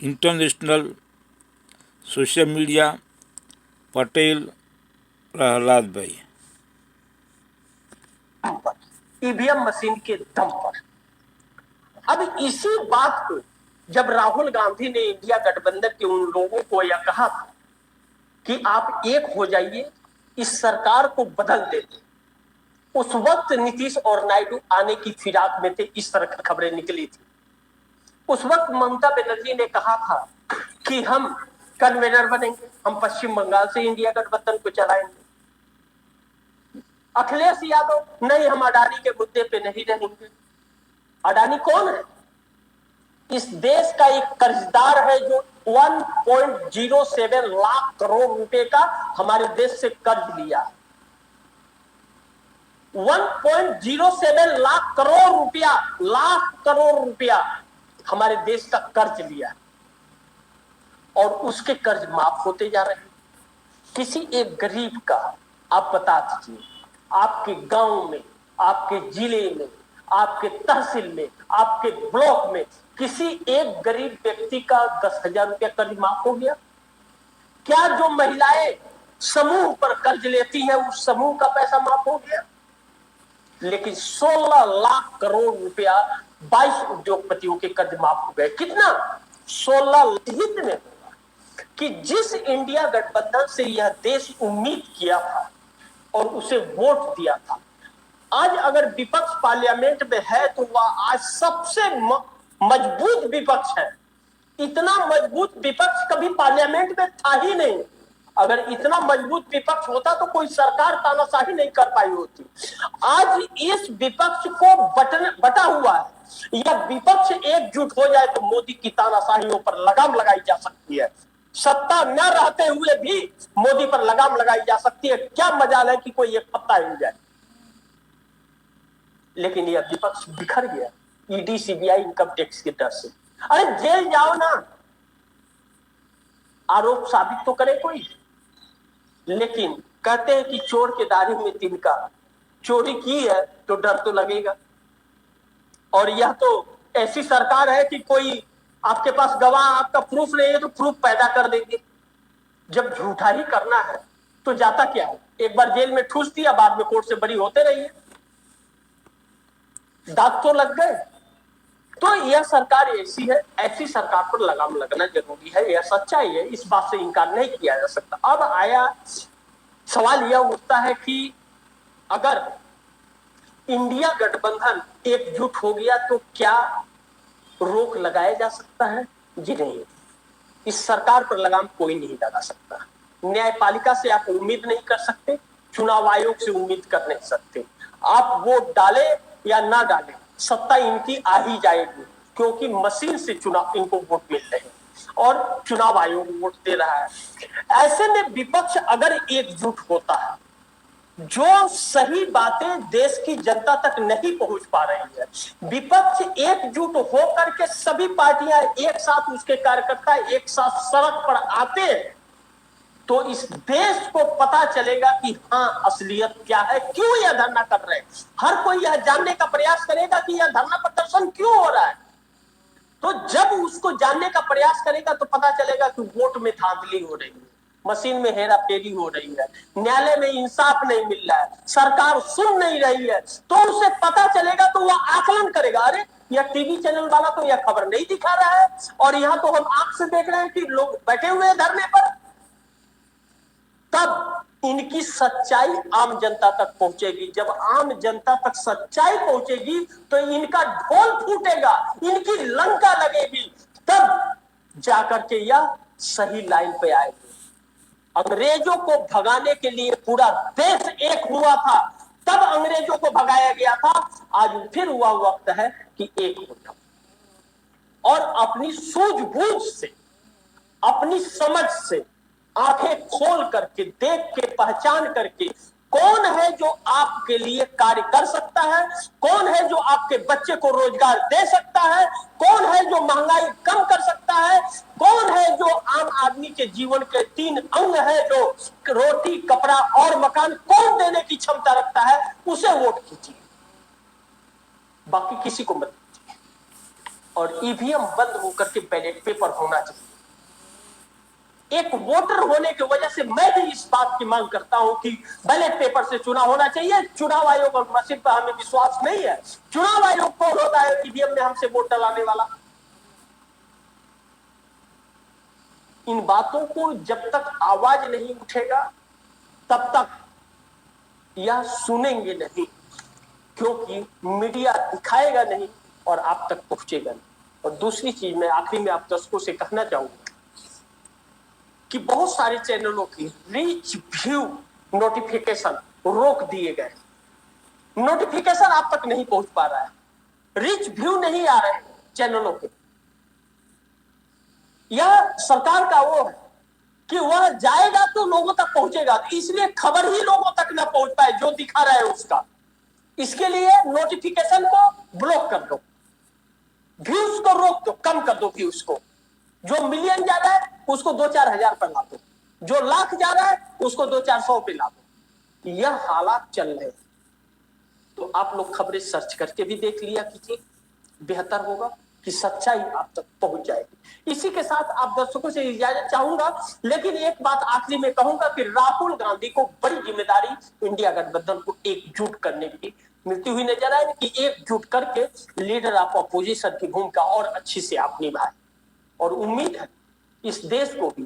International social media Patel Prahlad bhai. EVM machine के दम पर। अब इसी बात को जब राहुल गांधी ने इंडिया गठबंधन के उन लोगों को यह कहा था कि आप एक हो जाइए, इस सरकार को बदल देते, उस वक्त नीतीश और नायडू आने की फिराक में थे। इस तरह की खबरें निकली थी। उस वक्त ममता बनर्जी ने कहा था कि हम कन्वेनर बनेंगे, हम पश्चिम बंगाल से इंडिया गठबंधन को चलाएंगे। अखिलेश यादव नहीं, हम अडानी के मुद्दे पे नहीं रहेंगे। अडानी कौन है? इस देश का एक कर्जदार है जो 1.07 लाख करोड़ रुपए का हमारे देश से कर्ज लिया। 1.07 लाख करोड़ रुपया हमारे देश का कर्ज लिया और उसके कर्ज माफ होते जा रहे हैं। किसी एक गरीब का आप बता दीजिए, आपके गांव में, आपके जिले में, आपके तहसील में, आपके ब्लॉक में किसी एक गरीब व्यक्ति का 10,000 रुपया कर्ज माफ हो गया क्या? जो महिलाएं समूह पर कर्ज लेती हैं उस समूह का पैसा माफ हो गया? लेकिन 16 लाख करोड़ रुपया 22 उद्योगपतियों के कर्ज माफ हो गए। कितना? 16 हित में होगा कि जिस इंडिया गठबंधन से यह देश उम्मीद किया था और उसे वोट दिया था, आज अगर विपक्ष पार्लियामेंट में है तो वह आज सबसे मजबूत विपक्ष है। इतना मजबूत विपक्ष कभी पार्लियामेंट में था ही नहीं। अगर इतना मजबूत विपक्ष होता तो कोई सरकार तानाशाही नहीं कर पाई होती। आज इस विपक्ष को बटा हुआ है। यह विपक्ष एकजुट हो जाए तो मोदी की तानाशाहियों पर लगाम लगाई जा सकती है। सत्ता न रहते हुए भी मोदी पर लगाम लगाई जा सकती है। क्या मजाल है कि कोई एक पत्ता हिल जाए। लेकिन यह विपक्ष बिखर गया ईडी, सीबीआई, इनकम टैक्स के डर से। अरे जेल जाओ ना, आरोप साबित तो करे कोई। लेकिन कहते हैं कि चोर के दाढ़ी में तिनका, चोरी की है तो डर तो लगेगा। और यह तो ऐसी सरकार है कि कोई आपके पास गवाह, आपका प्रूफ नहीं है तो प्रूफ पैदा कर देंगे। जब झूठा ही करना है तो जाता क्या है? एक बार जेल में ठूस दिया, बाद में कोर्ट से बरी होते रहिए, दाग तो लग गए। तो यह सरकार ऐसी है, ऐसी सरकार पर लगाम लगना जरूरी है। यह सच्चाई है, इस बात से इनकार नहीं किया जा सकता। अब आया सवाल यह उठता है कि अगर इंडिया गठबंधन एकजुट हो गया तो क्या रोक लगाया जा सकता है? जी नहीं, इस सरकार पर लगाम कोई नहीं लगा सकता। न्यायपालिका से आप उम्मीद नहीं कर सकते, चुनाव आयोग से उम्मीद कर नहीं सकते। आप वोट डाले या ना डाले, सत्ता इनकी आ ही जाएगी, क्योंकि मशीन से चुनाव इनको वोट मिल रहे हैं और चुनाव आयोग वोट दे रहा है। ऐसे में विपक्ष अगर एकजुट होता है, जो सही बातें देश की जनता तक नहीं पहुंच पा रही है, विपक्ष एकजुट होकर के सभी पार्टियां एक साथ, उसके कार्यकर्ता एक साथ सड़क पर आते हैं, तो इस देश को पता चलेगा कि हाँ, असलियत क्या है, क्यों यह धरना कर रहे हैं। हर कोई यह जानने का प्रयास करेगा कि यह धरना प्रदर्शन क्यों हो रहा है। तो जब उसको जानने का प्रयास करेगा तो पता चलेगा कि वोट में धांधली हो रही है, मशीन में हेरा फेरी हो रही है, न्यायालय में इंसाफ नहीं मिल रहा है, सरकार सुन नहीं रही है। तो उसे पता चलेगा तो वह आकलन करेगा, अरे यह टीवी चैनल वाला तो यह खबर नहीं दिखा रहा है और यहां तो हम आंख से देख रहे हैं कि लोग बैठे हुए हैं धरने पर। तब इनकी सच्चाई आम जनता तक पहुंचेगी। जब आम जनता तक सच्चाई पहुंचेगी तो इनका ढोल फूटेगा, इनकी लंका लगेगी, तब जाकर के यह सही लाइन पे आएगी। अंग्रेजों को भगाने के लिए पूरा देश एक हुआ था, तब अंग्रेजों को भगाया गया था। आज फिर हुआ वक्त है कि एक हो जाओ और अपनी सूझबूझ से, अपनी समझ से आंखें खोल करके, देख के, पहचान करके, कौन है जो आपके लिए कार्य कर सकता है, कौन है जो आपके बच्चे को रोजगार दे सकता है, कौन है जो महंगाई कम कर सकता है, कौन है जो आम आदमी के जीवन के 3 अंग है, जो रोटी, कपड़ा और मकान कौन देने की क्षमता रखता है, उसे वोट कीजिए, बाकी किसी को मत दीजिए। और ईवीएम बंद होकर के बैलेट पेपर होना चाहिए। एक वोटर होने की वजह से मैं भी इस बात की मांग करता हूं कि बैलेट पेपर से चुनाव होना चाहिए। चुनाव आयोग और मशीन पर हमें विश्वास नहीं है। चुनाव आयोग कौन होता है ईवीएम में हमसे वोट डलाने वाला? इन बातों को जब तक आवाज नहीं उठेगा तब तक यह सुनेंगे नहीं, क्योंकि मीडिया दिखाएगा नहीं और आप तक पहुंचेगा नहीं। और दूसरी चीज मैं आखिरी में आप दर्शकों से कहना चाहूंगा कि बहुत सारे चैनलों की रीच व्यू नोटिफिकेशन रोक दिए गए। नोटिफिकेशन आप तक नहीं पहुंच पा रहा है, रीच व्यू नहीं आ रहे चैनलों के। यह सरकार का वो है कि वह जाएगा तो लोगों तक पहुंचेगा, इसलिए खबर ही लोगों तक ना पहुंच पाए जो दिखा रहा है उसका। इसके लिए नोटिफिकेशन को ब्लॉक कर दो, व्यूज को रोक दो, कम कर दो व्यूज को। जो मिलियन जा रहा है उसको 2-4 हजार पर ला दो, जो लाख जा रहा है उसको 200-400 पे ला दो। यह हालात चल रहे हैं। तो आप लोग खबरें सर्च करके भी देख लिया कीजिए, बेहतर होगा कि सच्चाई आप तक पहुंच जाएगी। इसी के साथ आप दर्शकों से इजाजत चाहूंगा, लेकिन एक बात आखिरी में कहूंगा कि राहुल गांधी को बड़ी जिम्मेदारी इंडिया गठबंधन को एकजुट करने की मिलती हुई नजर आए कि एकजुट करके लीडर ऑफ अपोजिशन की भूमिका और अच्छी से आप निभाए। और उम्मीद है इस देश को भी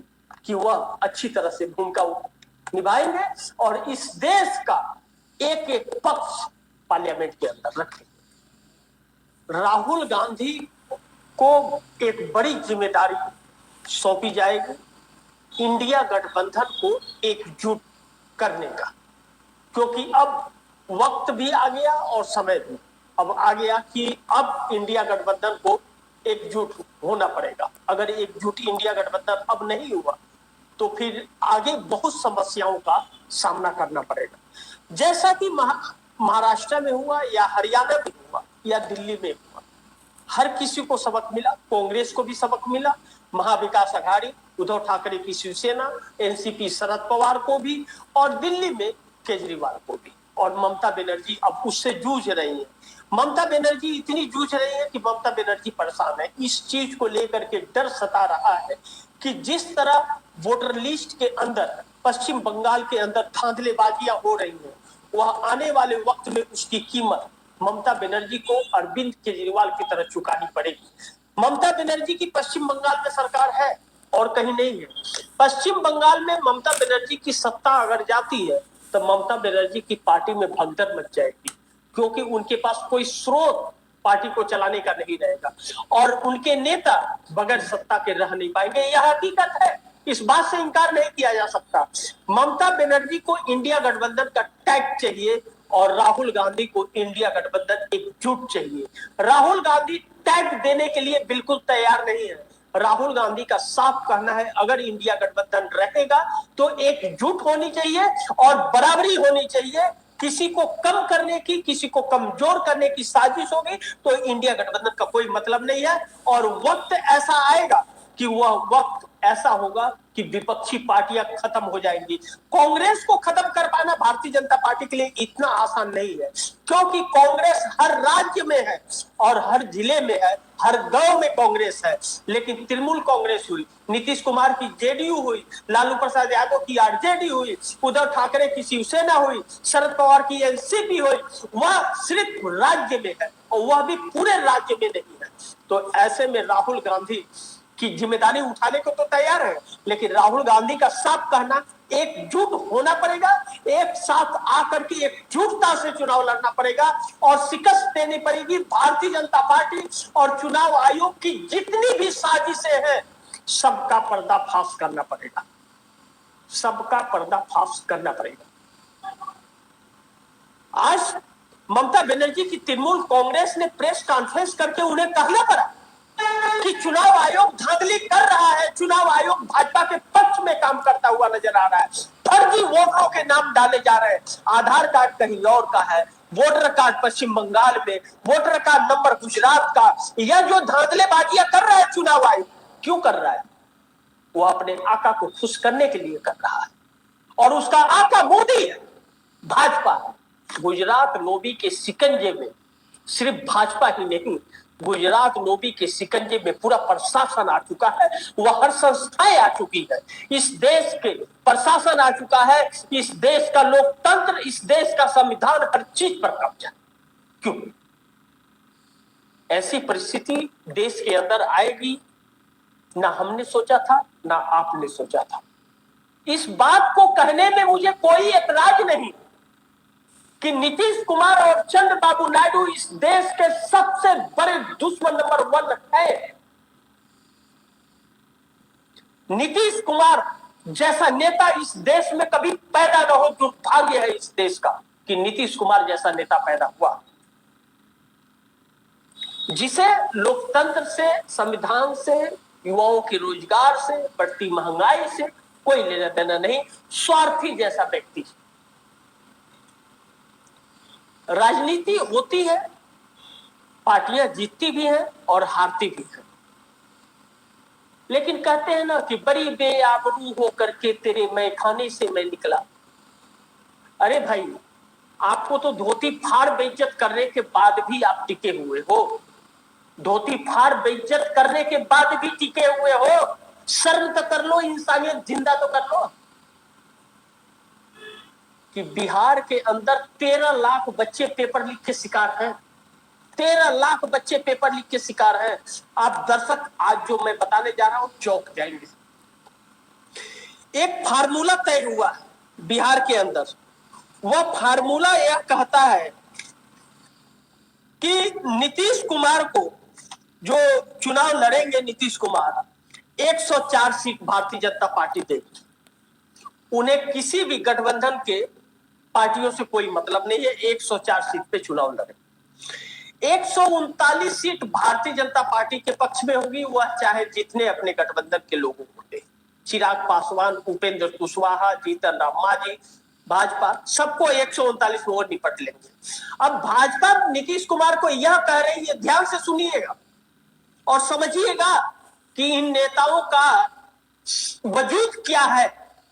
कि वह अच्छी तरह से भूमिका निभाएंगे और इस देश का एक एक पक्ष पार्लियामेंट के अंदर रखेंगे। राहुल गांधी को एक बड़ी जिम्मेदारी सौंपी जाएगी इंडिया गठबंधन को एकजुट करने का, क्योंकि अब वक्त भी आ गया और समय भी अब आ गया कि अब इंडिया गठबंधन को एकजुट होना पड़ेगा। अगर एकजुट इंडिया गठबंधन अब नहीं हुआ तो फिर आगे बहुत समस्याओं का सामना करना पड़ेगा, जैसा कि महाराष्ट्र में हुआ या हरियाणा में हुआ या दिल्ली में हुआ। हर किसी को सबक मिला, कांग्रेस को भी सबक मिला, महाविकास अघाड़ी उद्धव ठाकरे की शिवसेना, एनसीपी शरद पवार को भी, और दिल्ली में केजरीवाल को भी। और ममता बनर्जी अब उससे जूझ रही है। ममता बनर्जी इतनी जूझ रही है कि ममता बनर्जी परेशान है। इस चीज को लेकर के डर सता रहा है कि जिस तरह वोटर लिस्ट के अंदर पश्चिम बंगाल के अंदर धांधलेबाजियां हो रही हैं, वह आने वाले वक्त में उसकी कीमत ममता बनर्जी को अरविंद केजरीवाल की तरह चुकानी पड़ेगी। ममता बनर्जी की पश्चिम बंगाल में सरकार है और कहीं नहीं है। पश्चिम बंगाल में ममता बनर्जी की सत्ता अगर जाती है तो ममता बनर्जी की पार्टी में भगदड़ मच जाएगी, क्योंकि उनके पास कोई स्रोत पार्टी को चलाने का नहीं रहेगा और उनके नेता बगैर सत्ता के रह नहीं पाएंगे। यह हकीकत है, इस बात से इनकार नहीं किया जा सकता। ममता बनर्जी को इंडिया गठबंधन का टैग चाहिए और राहुल गांधी को इंडिया गठबंधन एकजुट चाहिए। राहुल गांधी टैग देने के लिए बिल्कुल तैयार नहीं है। राहुल गांधी का साफ कहना है अगर इंडिया गठबंधन रहेगा तो एकजुट होनी चाहिए और बराबरी होनी चाहिए। किसी को कम करने की, किसी को कमजोर करने की साजिश होगी तो इंडिया गठबंधन का कोई मतलब नहीं है। और वक्त ऐसा आएगा कि वह वक्त ऐसा होगा कि विपक्षी पार्टियां खत्म हो जाएंगी। कांग्रेस को खत्म कर पाना भारतीय जनता पार्टी के लिए इतना आसान नहीं है, क्योंकि कांग्रेस हर राज्य में है और हर जिले में है, हर गांव में कांग्रेस है। लेकिन तृणमूल कांग्रेस हुई, नीतीश कुमार की जेडीयू हुई, लालू प्रसाद यादव की आरजेडी हुई, उद्धव ठाकरे की शिवसेना हुई, शरद पवार की एनसीपी हुई, वह सिर्फ राज्य में है और वह भी पूरे राज्य में नहीं है। तो ऐसे में राहुल गांधी की जिम्मेदारी उठाने को तो तैयार है, लेकिन राहुल गांधी का साफ कहना एकजुट होना पड़ेगा, एक साथ आकर के एकजुटता से चुनाव लड़ना पड़ेगा और शिकस्त देनी पड़ेगी भारतीय जनता पार्टी और चुनाव आयोग की जितनी भी साजिशें हैं सबका पर्दाफाश करना पड़ेगा, सबका पर्दाफाश करना पड़ेगा। आज ममता बनर्जी की तृणमूल कांग्रेस ने प्रेस कॉन्फ्रेंस करके उन्हें कहना पड़ा कि चुनाव आयोग धांधली कर रहा है, चुनाव आयोग भाजपा के पक्ष में काम करता हुआ नजर आ रहा है, फर्जी वोटरों के नाम डाले जा रहे हैं, आधार कार्ड कहीं और का है, वोटर कार्ड पश्चिम बंगाल में, वोटर कार्ड नंबर गुजरात का। यह जो धांधलेबाजियां कर रहा है चुनाव आयोग, क्यों कर रहा है? वो अपने आका को खुश करने के लिए कर रहा है और उसका आका मोदी है, भाजपा है। गुजरात लॉबी के शिकंजे में सिर्फ भाजपा ही नहीं, गुजरात लोबी के शिकंजे में पूरा प्रशासन आ चुका है, वह हर संस्थाएं आ चुकी है, इस देश के प्रशासन आ चुका है, इस देश का लोकतंत्र, इस देश का संविधान, हर चीज पर कब्जा। क्यों ऐसी परिस्थिति देश के अंदर आएगी, ना हमने सोचा था, ना आपने सोचा था। इस बात को कहने में मुझे कोई एतराज नहीं कि नीतीश कुमार और चंद्रबाबू नायडू इस देश के सबसे बड़े दुश्मन नंबर 1 है। नीतीश कुमार जैसा नेता इस देश में कभी पैदा न हो, दुर्भाग्य है इस देश का कि नीतीश कुमार जैसा नेता पैदा हुआ, जिसे लोकतंत्र से, संविधान से, युवाओं के रोजगार से, बढ़ती महंगाई से कोई लेना देना नहीं, स्वार्थी जैसा व्यक्ति। राजनीति होती है, पार्टियां जीतती भी हैं और हारती भी हैं, लेकिन कहते हैं ना कि बड़ी बेआबरू होकर के तेरे मैखाने से मैं निकला। अरे भाई, आपको तो धोती फाड़ बेइज्जत करने के बाद भी आप टिके हुए हो, धोती फाड़ बेइज्जत करने के बाद भी टिके हुए हो। शर्म तो कर लो, इंसानियत जिंदा तो कर लो कि बिहार के अंदर 13 लाख बच्चे पेपर लीक के शिकार हैं। 13 लाख बच्चे पेपर लीक के शिकार हैं। आप दर्शक, आज जो मैं बताने जा रहा हूं चौंक जाएंगे। एक फार्मूला तय हुआ बिहार के अंदर, वह फार्मूला यह कहता है कि नीतीश कुमार को, जो चुनाव लड़ेंगे नीतीश कुमार, 104 सीट भारतीय जनता पार्टी देगी। उन्हें किसी भी गठबंधन के पार्टियों से कोई मतलब नहीं है, 104 सीट पे चुनाव लड़े। 139 सीट भारतीय जनता पार्टी के पक्ष में होगी, वह चाहे जितने अपने गठबंधन के लोगों को दे। चिराग पासवान, उपेंद्र कुशवाहा, जीतन राम मांझी, भाजपा, सबको 139 में वो निपट लेंगे। अब भाजपा नीतीश कुमार को यह कह रही है, ध्यान से सुनिएगा और समझिएगा कि इन नेताओं का वजूद क्या है,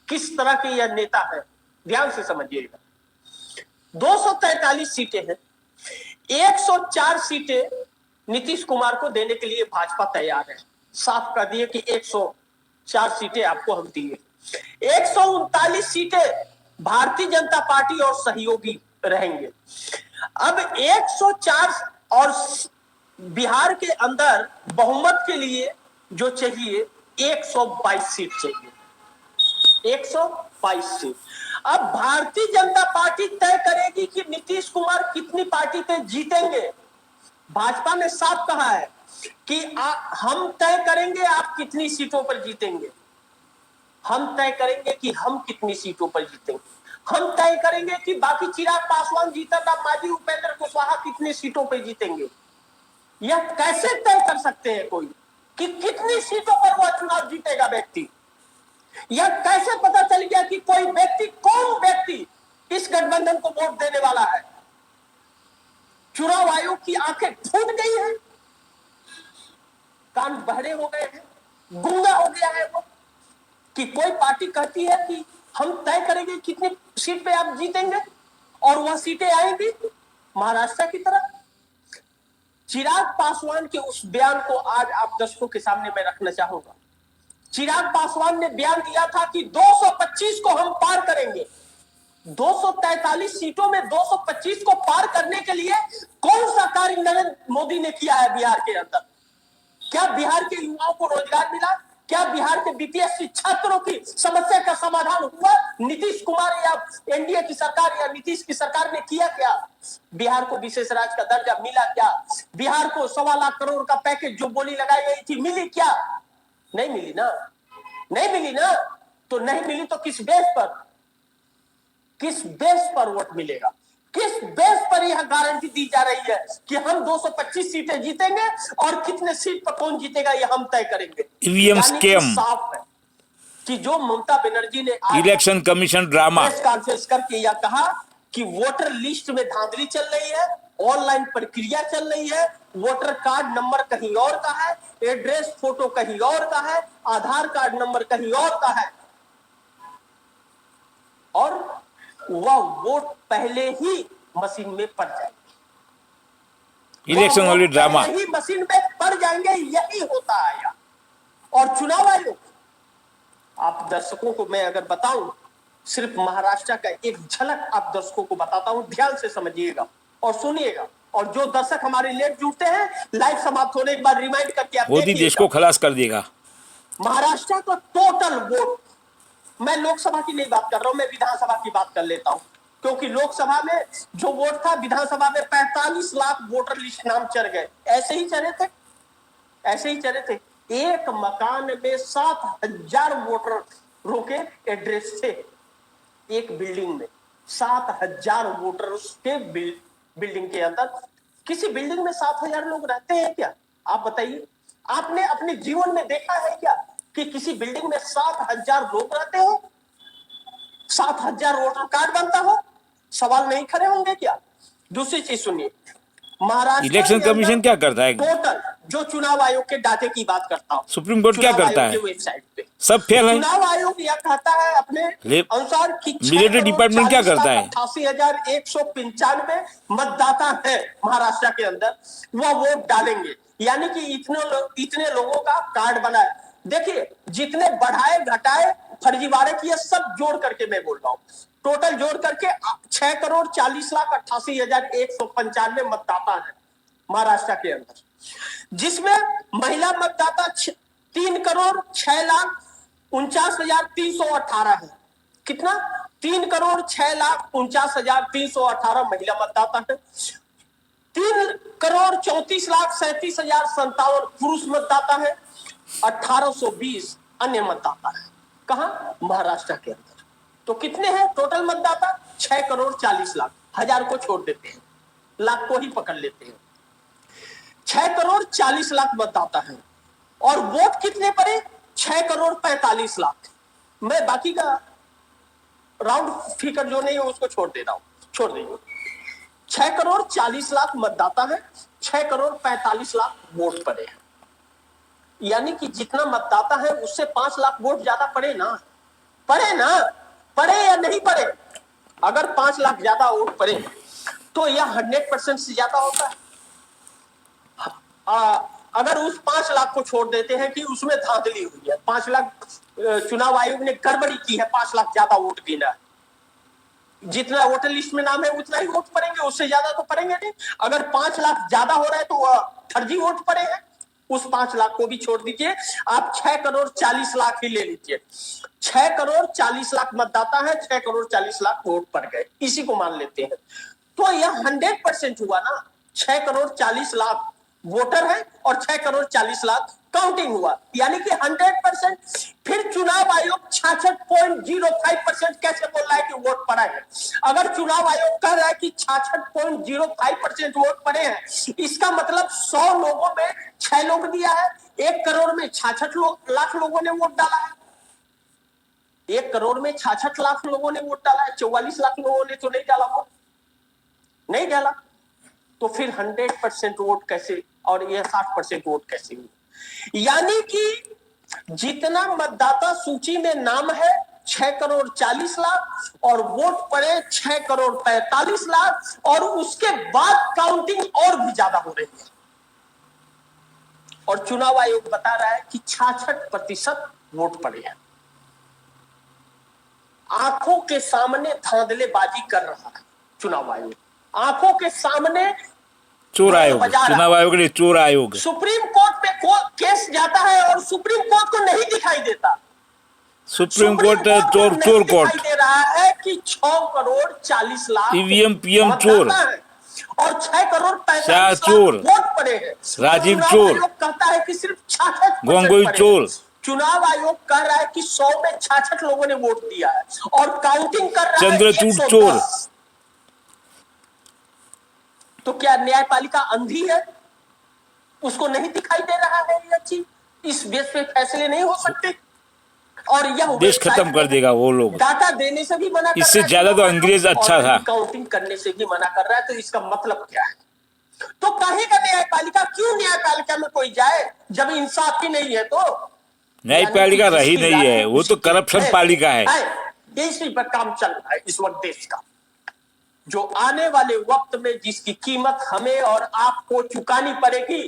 किस तरह के यह नेता है। ध्यान से समझिएगा। 243 सीटें हैं, 104 सीटें नीतीश कुमार को देने के लिए भाजपा तैयार है। साफ कर दिए कि 104 सीटें आपको हम दिए। 139 सीटें भारतीय जनता पार्टी और सहयोगी रहेंगे। अब 104 और बिहार के अंदर बहुमत के लिए जो चाहिए 122 सीट चाहिए, 122 सीट। अब भारतीय जनता पार्टी तय करेगी कि नीतीश कुमार कितनी पार्टी पे जीतेंगे। भाजपा ने साफ कहा है कि हम तय करेंगे आप कितनी सीटों पर जीतेंगे, हम तय करेंगे कि हम कितनी सीटों पर जीतेंगे, हम तय करेंगे कि बाकी चिराग पासवान, जीतन राम मांझी, उपेंद्र कुशवाहा कितनी सीटों पर जीतेंगे। यह कैसे तय कर सकते हैं कोई कि कितनी सीटों पर वह चुनाव जीतेगा व्यक्ति? यह कैसे पता चल गया कि कोई व्यक्ति, कौन व्यक्ति इस गठबंधन को वोट देने वाला है? चुनाव आयोग की आंखें फूट गई है, कान बहरे हो गए हैं, गूंगा हो गया है वो, कि कोई पार्टी कहती है कि हम तय करेंगे कितनी सीट पे आप जीतेंगे और वह सीटें आएंगी महाराष्ट्र की तरह। चिराग पासवान के उस बयान को आज आप दर्शकों के सामने मैं रखना चाहूंगा। चिराग पासवान ने बयान दिया था कि 225 को हम पार करेंगे। 243 सीटों में 225 को पार करने के लिए कौन सा कार्य नरेंद्र मोदी ने किया है बिहार के अंदर? क्या बिहार के युवाओं को रोजगार मिला? क्या बिहार के बीपीएससी छात्रों की समस्या का समाधान हुआ? नीतीश कुमार या एनडीए की सरकार या नीतीश की सरकार ने किया क्या? बिहार को विशेष राज्य का दर्जा मिला क्या? बिहार को 1.25 लाख करोड़ का पैकेज जो बोली लगाई गई थी मिली क्या? नहीं मिली ना, नहीं मिली ना। तो नहीं मिली तो किस बेस पर वोट मिलेगा? किस बेस पर यह गारंटी दी जा रही है कि हम 225 सीटें जीतेंगे और कितने सीट पर कौन जीतेगा यह हम तय करेंगे? ईवीएम स्कैम, साफ है कि जो ममता बनर्जी ने election commission drama, press conference करके यह कहा कि वोटर लिस्ट में धांधली चल रही है, ऑनलाइन प्रक्रिया चल रही है, वोटर कार्ड नंबर कहीं और का है, एड्रेस फोटो कहीं और का है, आधार कार्ड नंबर कहीं और का है, और वह वोट पहले ही मशीन में पड़ जाएगी। इलेक्शन वाली ड्रामा। यही मशीन में पड़ जाएंगे, यही होता आया। और चुनाव आयोग, आप दर्शकों को मैं अगर बताऊं, सिर्फ महाराष्ट्र का एक झलक आप दर्शकों को बताता हूं, ध्यान से समझिएगा और सुनिएगा। और जो दर्शक हमारे लेट जुड़ते हैं, लाइव समाप्त होने के बाद रिमाइंड करके आप मोदी देश को खलास कर देगा। महाराष्ट्र का टोटल वोट, मैं लोकसभा की नहीं बात कर रहा हूं, मैं विधानसभा की बात कर लेता हूं, क्योंकि लोकसभा में जो वोट था, विधानसभा में 45 लाख वोटर लिस्ट नाम चढ़ गए। ऐसे ही चढ़े थे, ऐसे ही चढ़े थे। एक मकान में 7,000 वोटर रोके एड्रेस थे। एक बिल्डिंग में 7,000 वोटर्स के बिल्डिंग के अंदर। किसी बिल्डिंग में 7,000 लोग रहते हैं क्या? आप बताइए, आपने अपने जीवन में देखा है क्या कि किसी बिल्डिंग में 7,000 लोग रहते हो, 7,000 वोटर कार्ड बनता हो? सवाल नहीं खड़े होंगे क्या? दूसरी चीज सुनिए, महाराष्ट्र इलेक्शन कमीशन क्या करता है? टोटल जो चुनाव आयोग के डाटे की बात करता हूं, सुप्रीम कोर्ट क्या करता है? वेबसाइट पे सब फेल है। चुनाव आयोग यह कहता है अपने अनुसार कि मिलिट्री डिपार्टमेंट क्या करता है? 88,195 मतदाता है महाराष्ट्र के अंदर, वह वोट डालेंगे। यानी कि इतने लोगों का कार्ड बना है। देखिए, जितने बढ़ाए घटाए फर्जीवाड़े किए सब जोड़ करके मैं बोल रहा हूं, टोटल जोड़ करके 6,40,88,195 मतदाता है महाराष्ट्र के अंदर, जिसमें महिला मतदाता 3,06,49,318 है। कितना? 3,06,49,318 महिला मतदाता है। 3,34,37,057 पुरुष मतदाता है। 1,820 अन्य मतदाता है। कहां? महाराष्ट्र के अंदर। तो कितने हैं टोटल मतदाता? 6,40,00,000। हजार को छोड़ देते हैं, लाख को ही पकड़ लेते हैं। 6,40,00,000 मतदाता है। और वोट कितने पड़े? 6,45,00,000। मैं बाकी का राउंड फिगर जो नहीं है उसको छोड़ दे रहा हूं, छोड़ देंगे। 6,40,00,000 मतदाता है, 6,45,00,000 वोट पड़े हैं। यानी कि जितना मतदाता है उससे 5 लाख वोट ज्यादा पड़े ना, पड़े ना, पड़े या नहीं पड़े? अगर 5 लाख ज्यादा वोट पड़े तो यह 100% से ज्यादा होता है। अगर उस 5 लाख को छोड़ देते हैं कि उसमें धांधली हुई है, 5 लाख चुनाव आयोग ने गड़बड़ी की है, 5 लाख ज्यादा वोट गिना है, जितना वोटर लिस्ट में नाम है उतना ही वोट पड़ेंगे, उससे ज्यादा तो पड़ेंगे नहीं। अगर 5 लाख ज्यादा हो रहा है तो वह फर्जी वोट पड़े हैं, उस 5 लाख को भी छोड़ दीजिए, आप 6,40,00,000 ही ले लीजिए। 6,40,00,000 मतदाता है, 6,40,00,000 वोट पड़ गए, इसी को मान लेते हैं। तो यह 100% हुआ ना। 6,40,00,000 वोटर है और 6,40,00,000 काउंटिंग हुआ, यानी कि 100%। फिर चुनाव आयोग 66.05% कैसे बोल रहा है कि वोट पड़ा है? अगर चुनाव आयोग कह रहा है कि 66.05% वोट पड़े हैं, इसका मतलब 100 लोगों में 6 लोग दिया है। 1 करोड़ में 66 लाख लोगों ने वोट डाला है। 1 करोड़ में 66 लाख लोगों ने वोट डाला है, 44 लाख लोगों ने तो नहीं डाला वोट, नहीं डाला। तो फिर 100% वोट कैसे और यह 60% वोट कैसे हुआ? यानी कि जितना मतदाता सूची में नाम है 6,40,00,000 और वोट पड़े 6,45,00,000, और उसके बाद काउंटिंग और भी ज्यादा हो रही है। और चुनाव आयोग बता रहा है कि 66% वोट पड़े हैं। आंखों के सामने धांधलेबाजी कर रहा है चुनाव आयोग, आंखों के सामने चोर आयोग, चुनाव आयोग ने चोर आयोग। सुप्रीम कोर्ट पे केस जाता है और सुप्रीम कोर्ट को नहीं दिखाई देता। सुप्रीम कोर्ट चोर चोर कोर्ट दे रहा है कि 6,40,00,000 ईवीएम पीएम चोर और 6,45,00,000 चोर, वोट पड़े हैं। राजीव चोर कहता है कि सिर्फ 66% गोंगोई चोर। चुनाव आयोग कह रहा है कि 100 में 66 लोगों ने वोट दिया है और काउंटिंग कर रहा है चंद्रचूड़ चोर। तो क्या न्यायपालिका अंधी है? उसको नहीं दिखाई दे रहा है यह चीज? इस बेस पे फैसले नहीं हो सकते? और यह देश खत्म कर देगा वो लोग। डाटा देने से भी मना कर रहा है, इससे ज्यादा तो अंग्रेज अच्छा था। काउंटिंग करने से भी मना कर रहा है। तो इसका मतलब क्या है? तो कहेगा न्यायपालिका, क्यों न्यायपालिका में कोई जाए जब इंसाफ ही नहीं है? तो न्यायपालिका रही नहीं है, वो तो करप्शन पालिका है। इसी पर काम चल रहा है इस वक्त देश का। जो आने वाले वक्त में जिसकी कीमत हमें और आपको चुकानी पड़ेगी।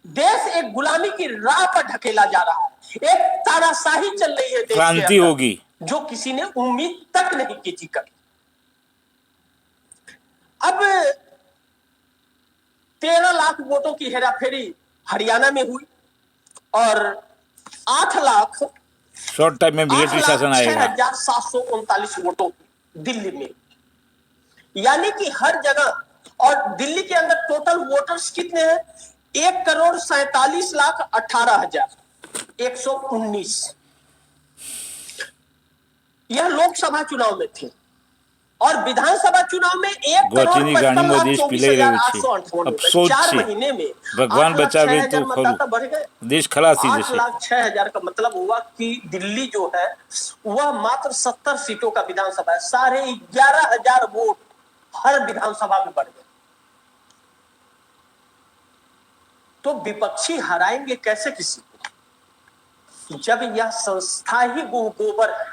देश एक गुलामी की राह पर ढकेला जा रहा है, एक तानाशाही चल रही है देश के क्रांति अंदर, होगी जो किसी ने उम्मीद तक नहीं की थी कभी। अब 13 लाख वोटों की हेराफेरी हरियाणा में हुई और 8 लाख शॉर्ट टाइम में मिलिट्री शासन आएगा। 6,739 वोटों की दिल्ली में, यानी कि हर जगह। और दिल्ली के अंदर टोटल वोटर्स कितने हैं? 1,47,18,119। यह लोकसभा चुनाव में थे और विधानसभा चुनाव में 1,55,34,898। अफसोस 4 महीने में भगवान बचावे तो मतदाता बढ़ गए। देश खलासी जैसे 8,06,000 का मतलब हुआ कि दिल्ली जो है वह मात्र 70 सीटों का विधानसभा है। 11,500 वोट हर विधानसभा में बढ़ गए। तो विपक्षी हराएंगे कैसे किसी को, जब यह संस्था ही गोबर है,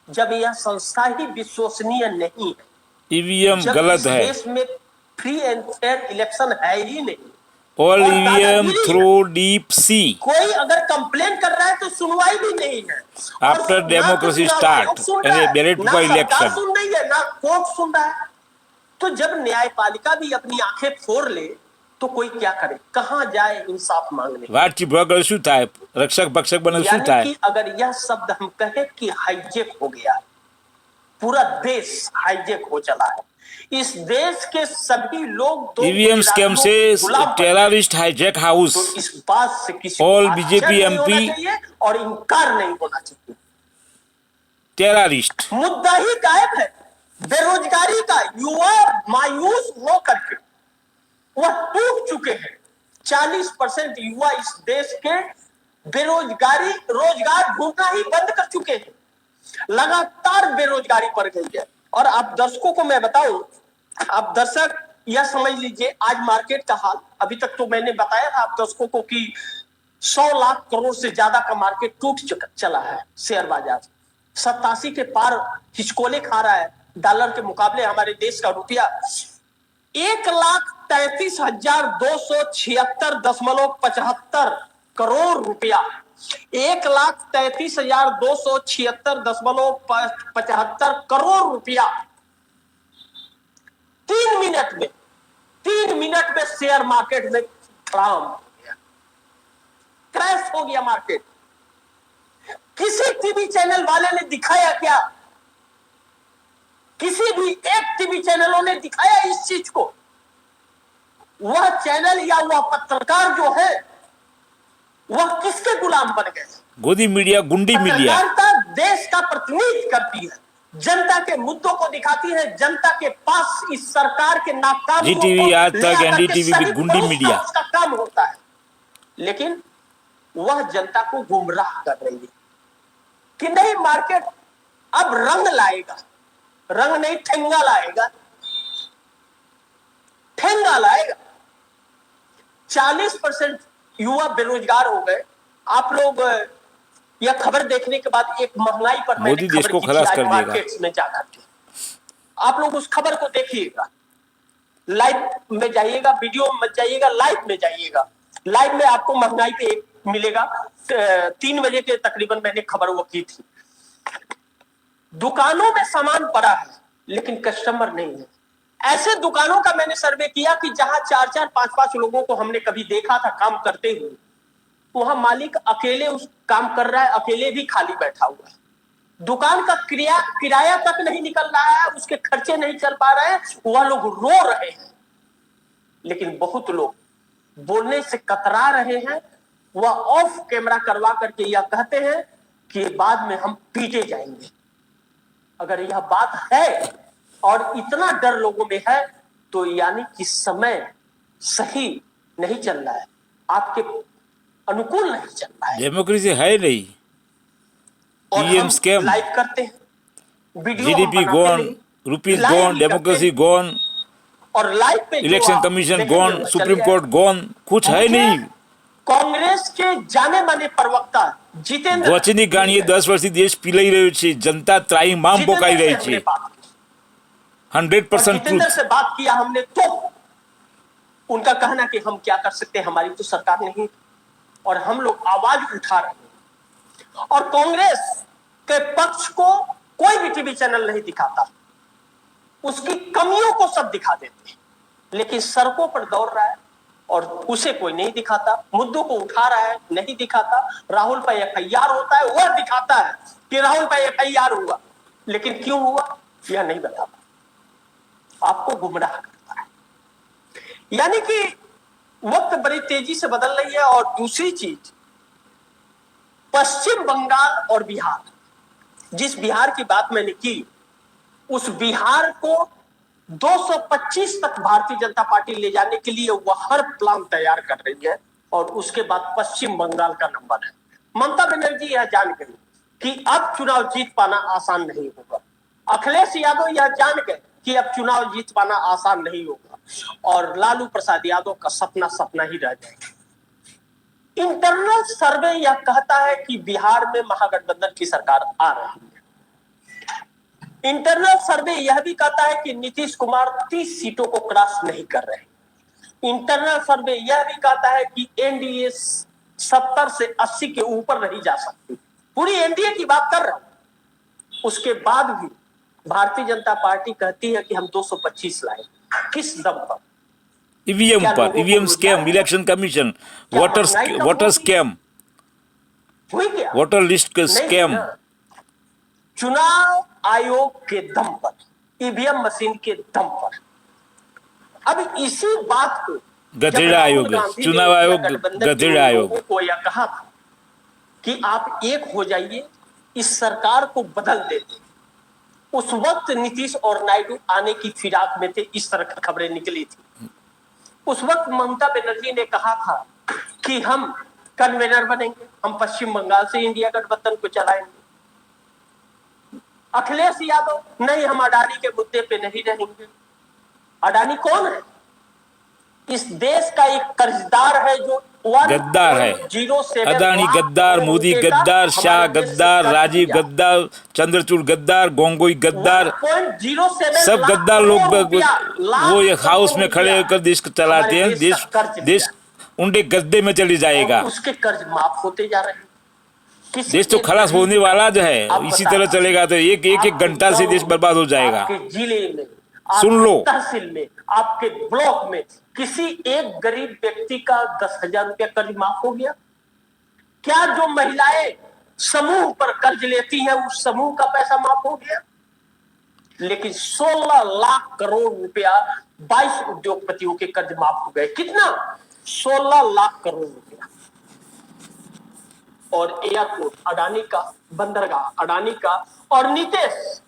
जब यह संस्था ही विश्वसनीय नहीं है, ईवीएम जब गलत इस है, देश में फ्री एंड फेयर इलेक्शन है ही नहीं, ऑल और ईवीएम दादागिरी थ्रू डीप सी। कोई अगर कंप्लेन कर रहा है तो सुनवाई भी नहीं है। After और democracy ना तो start, आयोग सुन रहा है, ballot ना for सरकार election. सुन रही है, ना कोर्ट सुन रहा है। तो जब न्यायपालिका भी अपनी आंखें फोड़ ले तो कोई क्या करे, कहां जाए इंसाफ मांगने। वाची ब्लॉगर શું થાય રક્ષક ભક્ષક બને શું यानी થાય कि अगर यह शब्द हम कहें कि हाईजेक हो गया, पूरा देश हाईजेक हो चला है, इस देश के सभी लोग दो ईवीएम स्कैम से गुलाम बन गए। टेररिस्ट हाईजैक हाउस तो इस बात से किसी All को BJP आश्चर्य नहीं होना MP चाहिए और इनकार नहीं होना चाहिए। टेररिस्ट मुद्दा ही गायब है बेरोजगारी का। युवा मायूस हो करके वह टूट चुके हैं। 40% युवा इस देश के बेरोजगारी रोजगार ढूंढना ही बंद कर चुके हैं। लगातार बेरोजगारी बढ़ गई है। और आप दर्शकों को मैं बताऊं, आप दर्शक यह समझ लीजिए आज मार्केट का हाल, अभी तक तो मैंने बताया था आप दर्शकों को कि 100 लाख करोड़ से ज्यादा का मार्केट टूट चला है। शेयर बाजार 87 के पार हिचकोले खा रहा है। डॉलर के मुकाबले हमारे देश का रुपया 1,33,276.75 करोड़ रुपया, 1,33,276.75 करोड़ रुपया 3 मिनट में शेयर मार्केट में खराब हो गया, क्रैश हो गया मार्केट। किसी टीवी चैनल वाले ने दिखाया क्या? किसी भी एक टीवी चैनलों ने दिखाया इस चीज को? वह चैनल या वह पत्रकार जो है वह किसके गुलाम बन गए? गोदी मीडिया गुंडी मीडिया पत्रकारिता देश का प्रतिनिधित्व करती है, जनता के मुद्दों को दिखाती है, जनता के पास इस सरकार के नाकामियों जीटीवी को आज ले तक आकर के एनडीटीवी सही भी गुंडी परोसना मीडिया। उसका काम होता है। लेकिन वह जनता को गुमराह कर रही है कि नहीं मार्केट अब रंग लाएगा, रंग नहीं ठेंगा लाएगा, ठेंगा लाएगा। 40% युवा बेरोजगार हो गए। आप लोग यह खबर देखने के बाद एक महंगाई पर मैंने मोदी देश खबर को की खलास थी आज कर देगा। मार्केट्स में जाकर के। आप लोग उस खबर को देखिएगा, लाइव में जाइएगा, वीडियो में मत जाइएगा, लाइव में जाइएगा। लाइव में आपको महंगाई पे एक मिलेगा। 3 बजे के तकरीबन मैंने खबर वो की थी। दुकानों में सामान पड़ा है लेकिन कस्टमर नहीं है। ऐसे दुकानों का मैंने सर्वे किया कि जहां 4-4, 5-5 लोगों को हमने कभी देखा था काम करते हुए, वहां मालिक अकेले उस काम कर रहा है, अकेले भी खाली बैठा हुआ है। दुकान का किराया तक नहीं निकल रहा है, उसके खर्चे नहीं चल पा रहे हैं, वह लोग रो रहे हैं। लेकिन बहुत लोग बोलने से कतरा रहे हैं। वह ऑफ कैमरा करवा करके यह कहते हैं कि बाद में हम पीटे जाएंगे। अगर यह बात है और इतना डर लोगों में है तो यानी कि समय सही नहीं चल रहा है, आपके अनुकूल नहीं चल रहा है। डेमोक्रेसी है नहीं। और ईवीएम हम स्कैम, लाइव करते हैं, वीडियो हम जीडीपी बनाते गॉन, नहीं, रुपीज लाइव गॉन, भी करते डेमोक्रेसी हैं। गॉन, और लाइव पे जो इलेक्शन आप कमीशन देखेंगे गॉन, वो सुप्रीम चले कोर्ट गॉन, कुछ है मुझे नहीं। कांग्रेस के जाने माने प्रवक्ता जितेंद्र વચની ગાણીએ 10 વર્ષથી દેશ પીલાઈ રહ્યો છે, જનતા ત્રાહિમામ પોકાઈ રહી છે। 100% जितेंद्र ट्रूथ। से बात किया हमने तो उनका कहना कि हम क्या कर सकते हैं, हमारी तो सरकार नहीं और हम लोग आवाज उठा रहे हैं। और कांग्रेस के पक्ष को कोई भी टीवी चैनल नहीं दिखाता, उसकी कमियों को सब दिखा देते हैं, लेकिन सड़कों पर दौड़ रहा है और उसे कोई नहीं दिखाता, मुद्दों को उठा रहा है नहीं दिखाता। राहुल पर एफआईआर होता है, वह दिखाता है कि राहुल पर एफआईआर हुआ, लेकिन क्यों हुआ यह नहीं बताता, आपको गुमराह करता है। यानी कि वक्त बड़ी तेजी से बदल रही है। और दूसरी चीज, पश्चिम बंगाल और बिहार, जिस बिहार की बात मैंने की, उस बिहार को 225 तक भारतीय जनता पार्टी ले जाने के लिए वह हर प्लान तैयार कर रही है। और उसके बाद पश्चिम बंगाल का नंबर है। ममता बनर्जी यह जान गई कि अब चुनाव जीत पाना आसान नहीं होगा। अखिलेश यादव यह जान गए कि अब चुनाव जीत पाना आसान नहीं होगा और लालू प्रसाद यादव का सपना सपना ही रह जाएगा। इंटरनल सर्वे यह कहता है कि बिहार में महागठबंधन की सरकार आ रही है। इंटरनल सर्वे यह भी कहता है कि नीतीश कुमार 30 सीटों को क्रॉस नहीं कर रहे। इंटरनल सर्वे यह भी कहता है कि एनडीए 70 से 80 के ऊपर नहीं जा सकती। पूरी एनडीए की बात कर रहा हूं। उसके बाद भी भारतीय जनता पार्टी कहती है कि हम 225 लाए। किस दम पर? ईवीएम क्या पर, लोगों को ईवीएम रोजगार स्कैम, है? इलेक्शन कमीशन, क्या वोटर महंगाई कम वोटर होगी? स्कैम, हुई क्या? वोटर लिस्ट का नहीं स्कैम। ना। चुनाव आयोग के दम पर, ईवीएम मशीन के दम पर। अब इसी बात को जब गधेड़ा राहुल आयोग, गांधी ने चुनाव इंडिया आयोग गठबंधन के गधेड़ा उन आयोग। लोगों को यह कहा था कि आप एक हो जाइए, इस सरकार को बदल देते, उस वक्त नीतीश और नायडू आने की फिराक में थे। इस तरह की खबरें निकली थी। उस वक्त ममता बनर्जी ने कहा था कि हम कन्वेनर बनेंगे, हम पश्चिम बंगाल से इंडिया गठबंधन को चलाएंगे। अखिलेश यादव, नहीं हम अडानी के मुद्दे पे नहीं रहेंगे। अडानी कौन है? इस देश का एक कर्जदार है जो गद्दार है। 1.07 अदानी लाख गद्दार, करोड़ मोदी रुपए का गद्दार, शाह हमारे देश से गद्दार, कर्ज राजीव लिया। गद्दार, चंद्रचूड़ गद्दार, गोंगोई गद्दार, 1.07 सब लाख गद्दार लोग करोड़ रुपया, वो ये लाख हाउस करोड़ में खड़े रुपया होकर देश को चलाते हमारे हैं। देश का कर्ज लिया। देश उनके गद्दे में चली जाएगा। और उसके कर्ज माफ होते जा रहे हैं। किसी देश तो एक खलास गरीब होने वाला जो आप है, इसी बताएं, तरह चलेगा तो एक एक आपके घंटा से गांव देश में, बर्बाद हो जाएगा। आपके जिले में, सुन आपके लो। तहसील में, आपके ब्लॉक में किसी एक गरीब व्यक्ति का 10,000 रुपया कर्ज माफ हो गया क्या? जो महिलाएं समूह पर कर्ज लेती हैं, उस समूह का पैसा माफ हो गया? लेकिन 16 लाख करोड़ रुपया 22 उद्योगपतियों के कर्ज माफ हो गए। कितना? 16 लाख करोड़ रुपया। और एयरपोर्ट अडानी का, बंदरगाह अडानी का, और नीतीश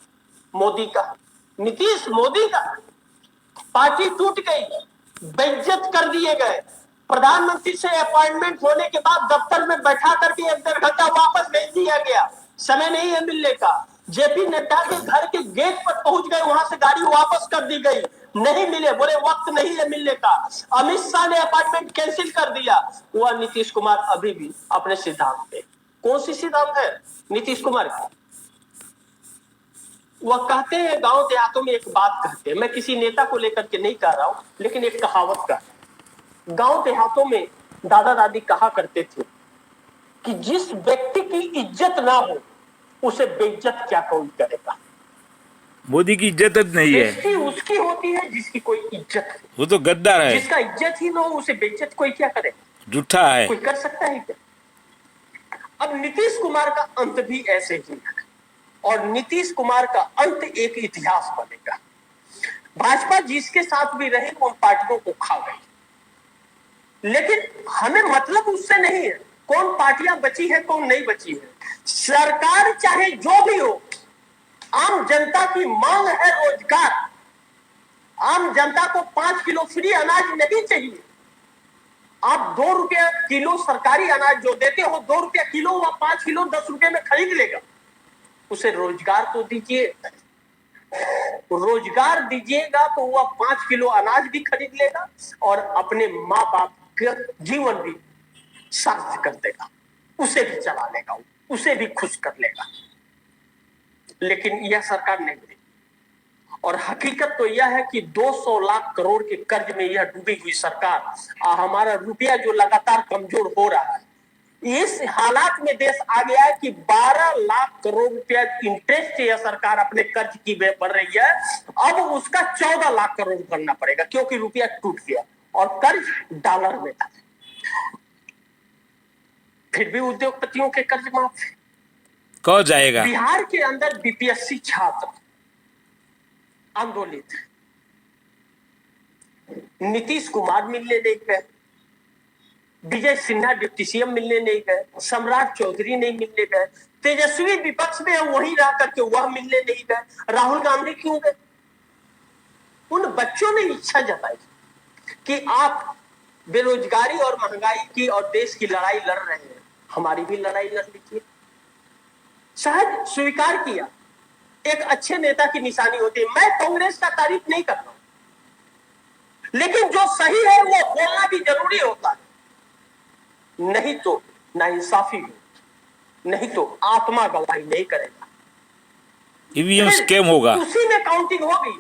मोदी का, नीतीश मोदी का। पार्टी टूट गई, बेइज्जत कर दिए गए। प्रधानमंत्री से अपॉइंटमेंट होने के बाद दफ्तर में बैठा करके 1.5 घंटा वापस भेज दिया गया, समय नहीं है मिलने का। जेपी नड्डा के घर के गेट पर पहुंच गए, वहां से गाड़ी वापस कर दी गई, नहीं मिले, बोले वक्त नहीं है मिलने का। अमित शाह ने अपॉइंटमेंट कैंसिल कर दिया। वह नीतीश कुमार अभी भी अपने सिद्धांत पे। कौन सी सिद्धांत है नीतीश कुमार की? वह कहते हैं, गांव देहातों में एक बात कहते हैं, मैं किसी नेता को लेकर के नहीं कह रहा हूं, लेकिन एक कहावत का, गांव देहातों में दादा दादी कहा करते थे कि जिस व्यक्ति की इज्जत ना हो उसे बेइज्जत क्या कोई करेगा। मोदी की इज्जत नहीं है, बेइज्जती उसकी होती है जिसकी कोई इज्जत है। वो तो गद्दार है, जिसका इज्जत ही ना हो उसे बेइज्जत कोई क्या करे? झूठा है। कोई कर सकता है क्या? अब नीतीश कुमार का अंत भी ऐसे ही है, और नीतीश कुमार का अंत एक इतिहास बनेगा। भाजपा जिसके साथ भी रही उन पार्टियों को खा गई, लेकिन हमें मतलब उससे नहीं है कौन पार्टियां बची है कौन नहीं बची है। सरकार चाहे जो भी हो, आम जनता की मांग है रोजगार। आम जनता को 5 किलो फ्री अनाज नहीं चाहिए। आप 2 रुपया किलो सरकारी अनाज जो देते हो, 2 रुपया किलो, वह 5 किलो 10 रुपये में खरीद लेगा। उसे रोजगार तो दीजिए, रोजगार दीजिएगा तो वह 5 किलो अनाज भी खरीद लेगा और अपने माँ बाप का जीवन भी सार्थक कर देगा, उसे भी चला लेगा, उसे भी खुश कर लेगा। लेकिन यह सरकार नहीं देगी। और हकीकत तो यह है कि 200 लाख करोड़ के कर्ज में यह डूबी हुई सरकार, हमारा रुपया जो लगातार कमजोर हो रहा है, इस हालात में देश आ गया है कि 12 लाख करोड़ रुपया इंटरेस्ट यह सरकार अपने कर्ज की भर रही है। अब उसका 14 लाख करोड़ भरना पड़ेगा क्योंकि रुपया टूट गया और कर्ज डॉलर में था। फिर भी उद्योगपतियों के कर्ज माफ। कब जाएगा? बिहार के अंदर बीपीएससी छात्र आंदोलित, नीतीश कुमार मिलने नहीं गए, विजय सिन्हा डिप्टी सीएम मिलने नहीं गए, सम्राट चौधरी नहीं मिलने गए, तेजस्वी विपक्ष में वहीं रह करके वह मिलने नहीं गए, राहुल गांधी क्यों गए? उन बच्चों ने इच्छा जताई कि आप बेरोजगारी और महंगाई की और देश की लड़ाई लड़ रहे हैं, हमारी भी लड़ाई लड़ लीजिए। सहज स्वीकार किया, एक अच्छे नेता की निशानी होती है। मैं कांग्रेस का तारीफ नहीं कर रहा हूं, लेकिन जो सही है वो बोलना भी जरूरी होता है, नहीं तो नाइंसाफी हो, नहीं तो आत्मा गवाही नहीं करेगा, ईवीएम स्कैम होगा। उसी में काउंटिंग होगी।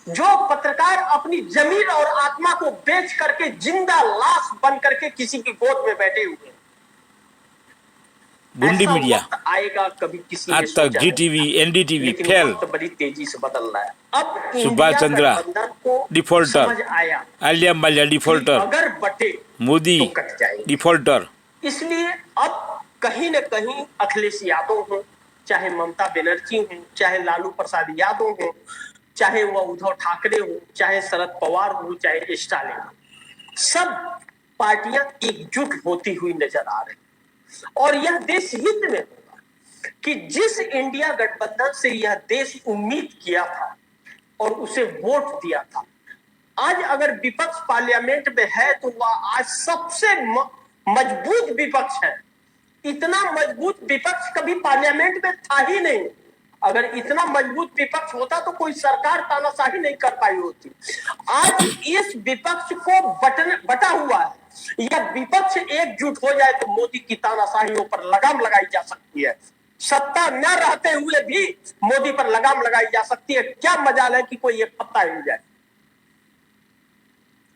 जो पत्रकार अपनी जमीन और आत्मा को बेच करके जिंदा लाश बन करके किसी की गोद में बैठे हुए हैं, बुंडी ऐसा मीडिया वक्त आएगा कभी किसी ने आज तक सोचा जीटीवी नहीं। एनडीटीवी लेकिन फेल। वक्त बड़ी तेजी से बदल रहा है। अब सुभाष इंडिया चंद्रा गठबंधन को डिफॉल्टर, समझ आया आलिया माल्या कि डिफॉल्टर, अगर बटे मोदी तो कट जाएंगे। डिफॉल्टर। इसलिए अब कहीं न कहीं अखिलेश यादव हो, चाहे ममता बनर्जी हो, चाहे लालू प्रसाद यादव हो, चाहे वह उद्धव ठाकरे हो, चाहे शरद पवार हो, चाहे स्टालिन हो, सब पार्टियां एकजुट होती हुई नजर आ रही। और यह देश हित में होगा कि जिस इंडिया गठबंधन से यह देश उम्मीद किया था और उसे वोट दिया था, आज अगर विपक्ष पार्लियामेंट में है तो वह आज सबसे मजबूत विपक्ष है। इतना मजबूत विपक्ष कभी पार्लियामेंट में था ही नहीं। अगर इतना मजबूत विपक्ष होता तो कोई सरकार तानाशाही नहीं कर पाई होती। आज इस विपक्ष को बटा हुआ है। यह विपक्ष एकजुट हो जाए तो मोदी की तानाशाहियों पर लगाम लगाई जा सकती है। सत्ता न रहते हुए भी मोदी पर लगाम लगाई जा सकती है। क्या मजाल है कि कोई एक पत्ता हिल जाए।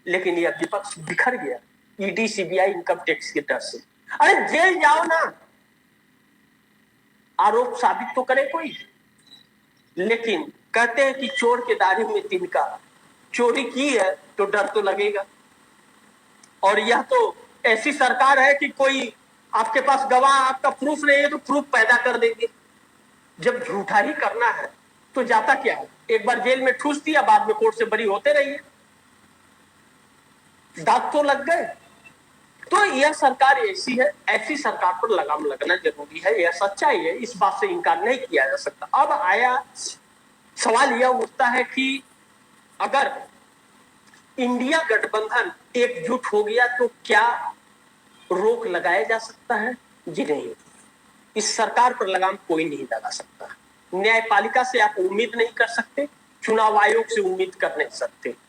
लेकिन यह विपक्ष बिखर गया ईडी सीबीआई इनकम टैक्स के डर से। अरे जेल जाओ ना, आरोप साबित तो करे कोई। लेकिन कहते हैं कि चोर के दाढ़ी में तिनका, चोरी की है तो डर तो लगेगा। और यह तो ऐसी सरकार है कि कोई आपके पास गवाह, आपका प्रूफ नहीं है तो प्रूफ पैदा कर देंगे। जब झूठा ही करना है तो जाता क्या है, एक बार जेल में ठूस दिया, बाद में कोर्ट से बरी होते रहिए, दाग तो लग गए। तो यह सरकार ऐसी है, ऐसी सरकार पर लगाम लगना जरूरी है, यह सच्चाई है, इस बात से इनकार नहीं किया जा सकता। अब आया सवाल यह उठता है कि अगर इंडिया गठबंधन एकजुट हो गया तो क्या रोक लगाया जा सकता है? जी नहीं, इस सरकार पर लगाम कोई नहीं लगा सकता। न्यायपालिका से आप उम्मीद नहीं कर सकते, चुनाव आयोग से उम्मीद कर नहीं सकते,